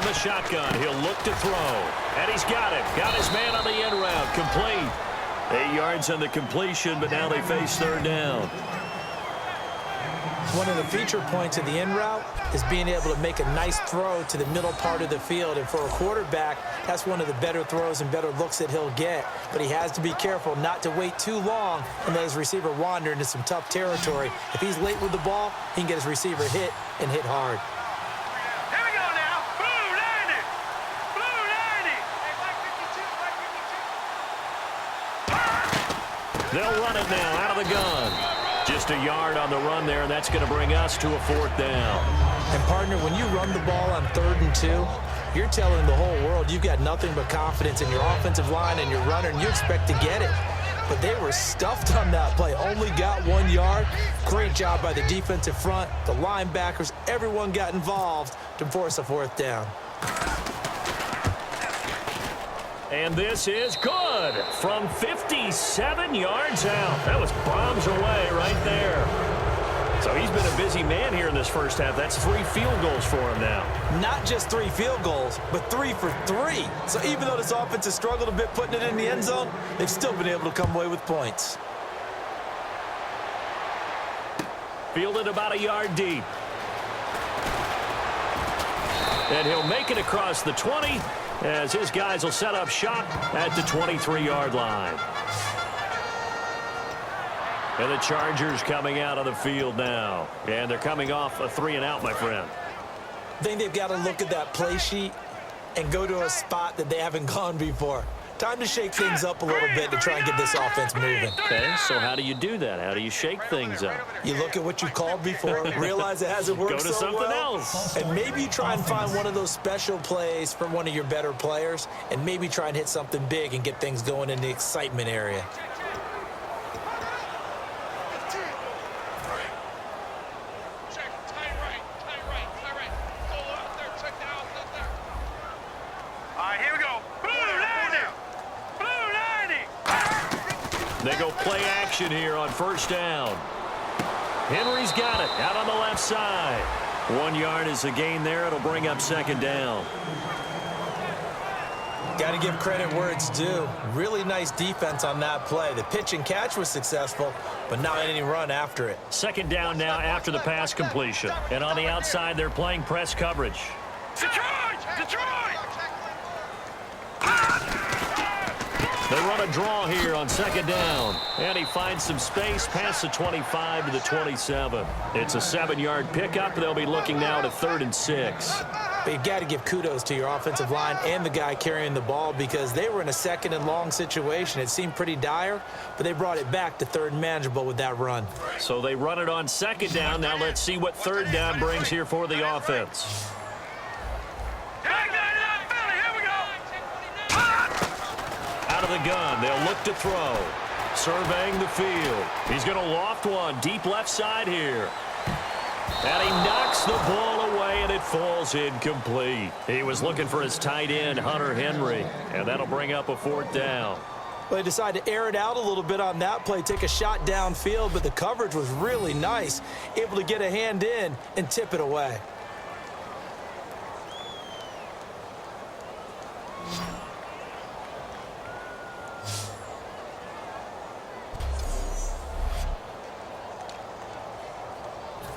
the shotgun. He'll look to throw. And he's got it. Got his man on the end route. Complete. 8 yards on the completion, but now they face third down. One of the feature points of the in route is being able to make a nice throw to the middle part of the field. And for a quarterback, that's one of the better throws and better looks that he'll get. But he has to be careful not to wait too long and let his receiver wander into some tough territory. If he's late with the ball, he can get his receiver hit and hit hard. Here we go now. Blue 90. Blue 90. They'll run it now out of the gun. Just a yard on the run there, and that's going to bring us to a 4th down. And, partner, when you run the ball on 3rd and 2, you're telling the whole world you've got nothing but confidence in your offensive line and your runner, and you expect to get it. But they were stuffed on that play, only got 1 yard. Great job by the defensive front, the linebackers, everyone got involved to force a 4th down. And this is good from 57 yards out. That was bombs away right there. So he's been a busy man here in this first half. That's 3 field goals for him now. Not just 3 field goals, but 3 for 3. So even though this offense has struggled a bit putting it in the end zone, they've still been able to come away with points. Fielded about a yard deep. And he'll make it across the 20 as his guys will set up shop at the 23-yard line. And the Chargers coming out of the field now. And they're coming off a 3-and-out, my friend. I think they've got to look at that play sheet and go to a spot that they haven't gone before. Time to shake things up a little bit to try and get this offense moving. Okay, so how do you do that? How do you shake things up? You look at what you called before, realize it hasn't worked Go to so something well, else. and maybe you try and find one of those special plays from one of your better players, and maybe try and hit something big and get things going in the excitement area. They go play action here on first down. Henry's got it out on the left side. 1 yard is the gain there. It'll bring up second down. Got to give credit where it's due. Really nice defense on that play. The pitch and catch was successful, but not any run after it. Second down now after the pass completion. And on the outside, they're playing press coverage. Detroit! Detroit! They run a draw here on second down. And he finds some space past the 25 to the 27. It's a 7-yard pickup. They'll be looking now to 3rd and 6. But you've got to give kudos to your offensive line and the guy carrying the ball because they were in a 2nd and long situation. It seemed pretty dire, but they brought it back to 3rd and manageable with that run. So they run it on second down. Now let's see what 3rd down brings here for the offense. Out of the gun, they'll look to throw. Surveying the field. He's going to loft one deep left side here. And he knocks the ball away, and it falls incomplete. He was looking for his tight end, Hunter Henry, and that'll bring up a 4th down. Well, they decided to air it out a little bit on that play, take a shot downfield, but the coverage was really nice, able to get a hand in and tip it away.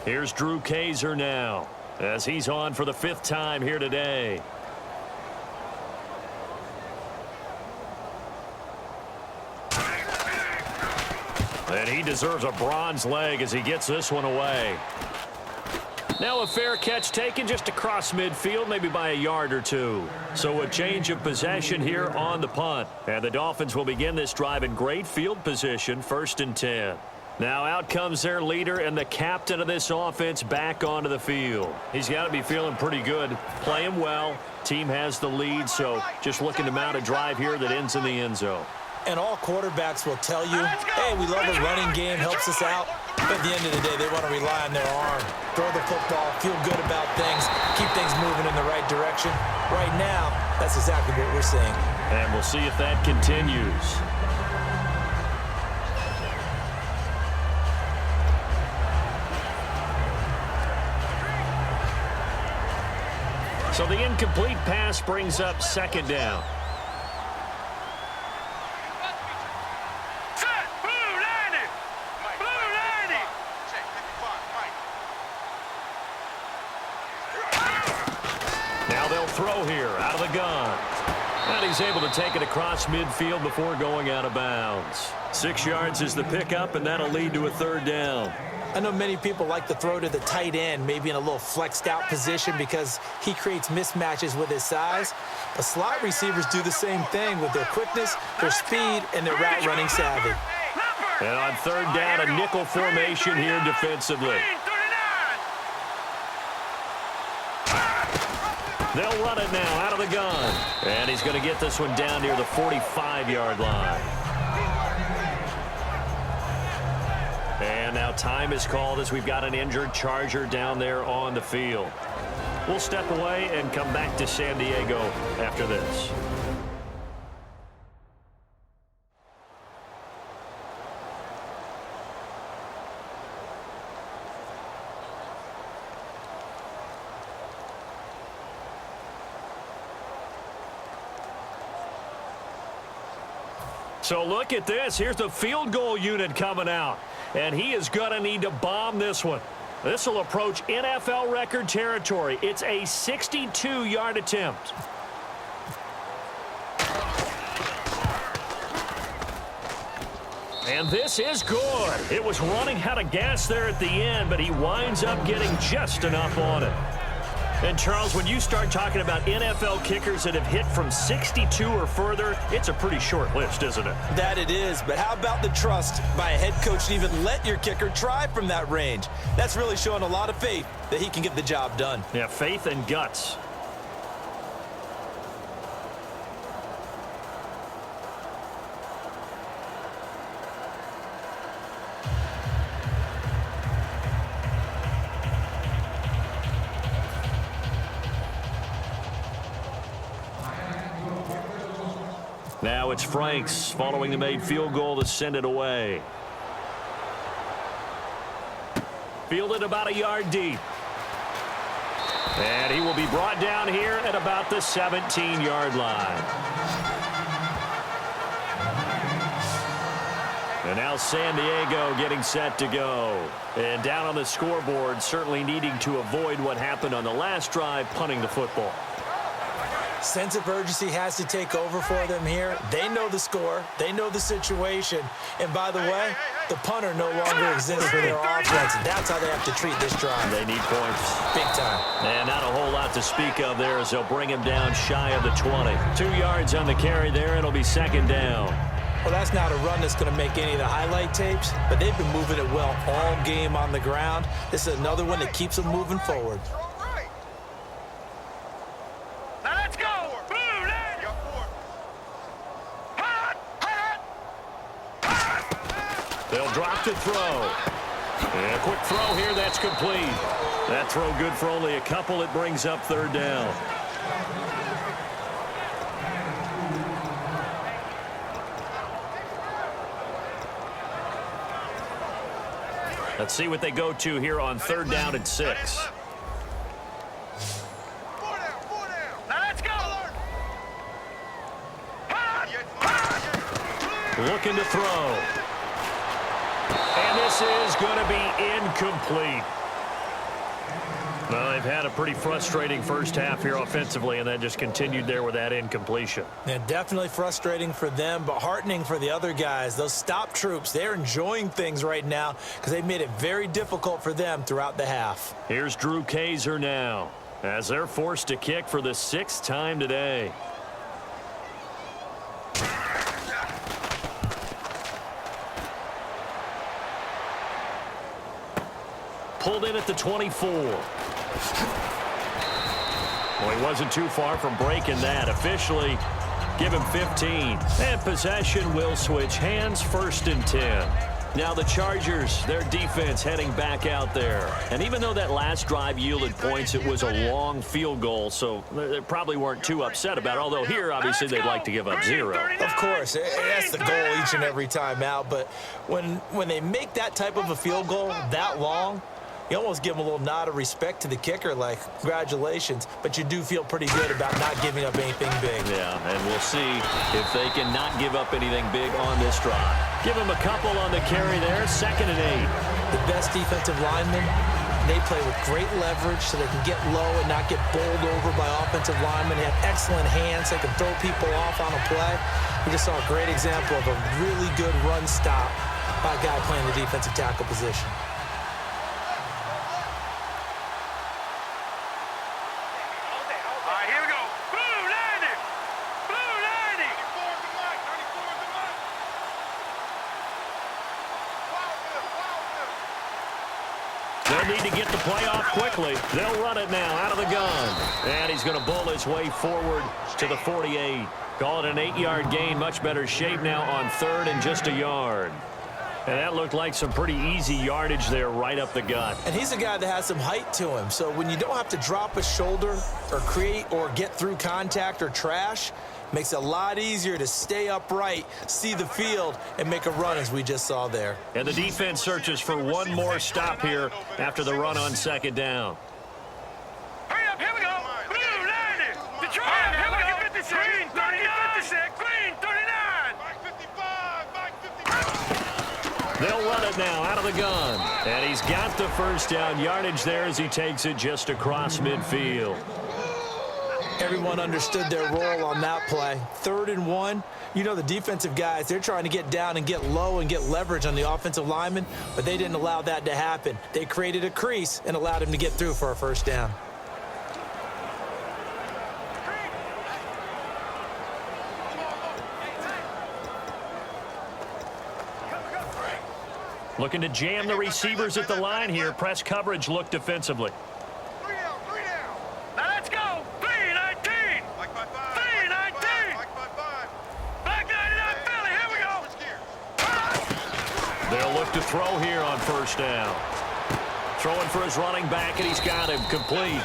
Here's Drew Kaiser now as he's on for the 5th time here today. And he deserves a bronze leg as he gets this one away. Now a fair catch taken just across midfield, maybe by a yard or 2. So a change of possession here on the punt. And the Dolphins will begin this drive in great field position, 1st and 10. Now out comes their leader and the captain of this offense back onto the field. He's got to be feeling pretty good, playing well. Team has the lead, so just looking to mount a drive here that ends in the end zone. And all quarterbacks will tell you, hey, we love a running game, helps us out. But at the end of the day, they want to rely on their arm. Throw the football, feel good about things, keep things moving in the right direction. Right now, that's exactly what we're seeing. And we'll see if that continues. So the incomplete pass brings up second down. Set. Blue line it. Blue line it. Now they'll throw here out of the gun. And he's able to take it across midfield before going out of bounds. 6 yards is the pickup, and that'll lead to a third down. I know many people like to throw to the tight end, maybe in a little flexed out position because he creates mismatches with his size. But slot receivers do the same thing with their quickness, their speed, and their route running savvy. And on third down, a nickel formation here defensively. They'll run it now out of the gun. And he's going to get this one down near the 45-yard line. And now time is called as we've got an injured Charger down there on the field. We'll step away and come back to San Diego after this. So look at this. Here's the field goal unit coming out. And he is going to need to bomb this one. This will approach NFL record territory. It's a 62-yard attempt. And this is good. It was running out of gas there at the end, but he winds up getting just enough on it. And, Charles, when you start talking about NFL kickers that have hit from 62 or further, it's a pretty short list, isn't it? That it is, but how about the trust by a head coach to even let your kicker try from that range? That's really showing a lot of faith that he can get the job done. Yeah, faith and guts. Now it's Franks following the made field goal to send it away. Fielded about a yard deep. And he will be brought down here at about the 17-yard line. And now San Diego getting set to go. And down on the scoreboard, certainly needing to avoid what happened on the last drive, punting the football. Sense of urgency has to take over for them here. They know the score. They know the situation. And by the way, the punter no longer exists for their offense. That's how they have to treat this drive. They need points. Big time. And not a whole lot to speak of there as they'll bring him down shy of the 20. 2 yards on the carry there. It'll be second down. Well, that's not a run that's going to make any of the highlight tapes, but they've been moving it well all game on the ground. This is another one that keeps them moving forward. Now let's go. They'll drop to throw. And a quick throw here, that's complete. That throw good for only a couple. It brings up third down. Let's see what they go to here on third down and 6. Now let's go. Looking to throw. And this is going to be incomplete. Well, they've had a pretty frustrating first half here offensively, and that just continued there with that incompletion. Yeah, definitely frustrating for them, but heartening for the other guys. Those stop troops, they're enjoying things right now because they've made it very difficult for them throughout the half. Here's Drew Kaiser now as they're forced to kick for the 6th time today. Pulled in at the 24. Well, he wasn't too far from breaking that. Officially, give him 15. And possession will switch hands, 1st and 10. Now the Chargers, their defense heading back out there. And even though that last drive yielded points, it was a long field goal, so they probably weren't too upset about it. Although here, obviously, they'd like to give up 0. Of course, that's the goal each and every time out. But when they make that type of a field goal that long, You almost give them a little nod of respect to the kicker, like, congratulations, but you do feel pretty good about not giving up anything big. Yeah, and we'll see if they can not give up anything big on this drive. Give them a couple on the carry there, 2nd and 8. The best defensive linemen, they play with great leverage so they can get low and not get bowled over by offensive linemen. They have excellent hands. They can throw people off on a play. We just saw a great example of a really good run stop by a guy playing the defensive tackle position. All right, here we go. Blue, line it. Blue, line it. They'll need to get the play off quickly. They'll run it now out of the gun. And he's going to bull his way forward to the 48. Call it an 8-yard gain. Much better shape now on 3rd and just a yard. And that looked like some pretty easy yardage there right up the gut. And he's a guy that has some height to him. So when you don't have to drop a shoulder or create or get through contact or trash, makes it a lot easier to stay upright, see the field, and make a run as we just saw there. And the defense searches for one more stop here after the run on 2nd down. Hurry up, here we go. Blue, line it. Detroit, here we go. 56. Green, 39. 56. Green, 39. They'll run it now out of the gun. And he's got the first down yardage there as he takes it just across midfield. Everyone understood their role on that play. 3rd and 1. You know the defensive guys, they're trying to get down and get low and get leverage on the offensive lineman, but they didn't allow that to happen. They created a crease and allowed him to get through for a first down. Looking to jam the receivers at the line here. Press coverage look defensively. Now let's go. 3-19. 3-19. Black 99 Philly. Here we go. They'll look to throw here on first down. Throwing for his running back, and he's got him complete.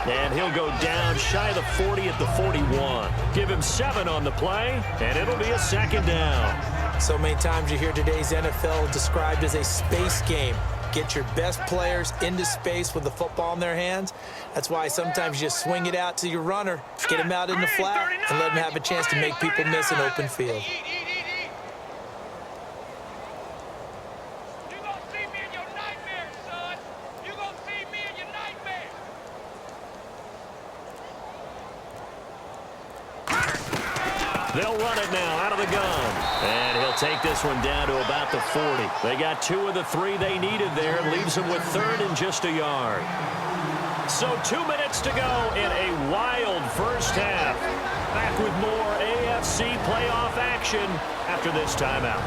And he'll go down shy of the 40 at the 41. Give him 7 on the play, and it'll be a 2nd down. So many times you hear today's NFL described as a space game. Get your best players into space with the football in their hands. That's why sometimes you just swing it out to your runner, get him out in the flat, and let him have a chance to make people miss an open field. You gonna see me in your nightmares, son. You gonna see me in your nightmares. They'll run it now out of the gun. And he'll take this one down to about the 40. They got 2 of the 3 they needed there. Leaves them with 3rd and just a yard. So 2 minutes to go in a wild first half. Back with more AFC playoff action after this timeout.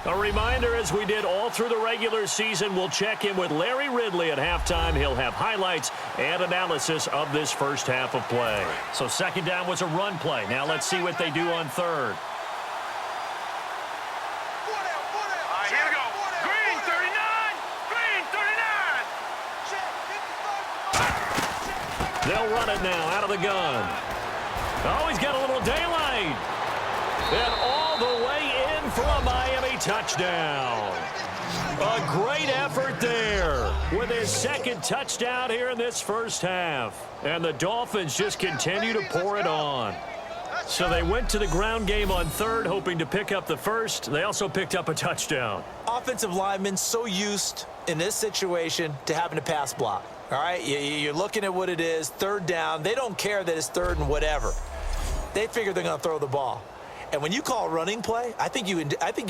A reminder, as we did all through the regular season, we'll check in with Larry Ridley at halftime. He'll have highlights and analysis of this first half of play. So 2nd down was a run play. Now let's see what they do on 3rd. All right, here we go. Green, 39. Green, 39. They'll run it now out of the gun. Oh, he's got a little daylight. And all the way in for a Miami touchdown. A great effort there with his 2nd touchdown here in this first half. And the Dolphins just continue to pour it on. So they went to the ground game on 3rd, hoping to pick up the first. They also picked up a touchdown. Offensive linemen so used in this situation to having to pass block. All right, you're looking at what it is, 3rd down. They don't care that it's 3rd and whatever. They figure they're going to throw the ball. And when you call a running play, I think you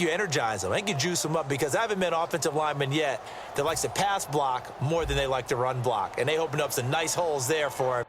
energize them. I think you juice them up, because I haven't met an offensive lineman yet that likes to pass block more than they like to run block. And they opened up some nice holes there for him.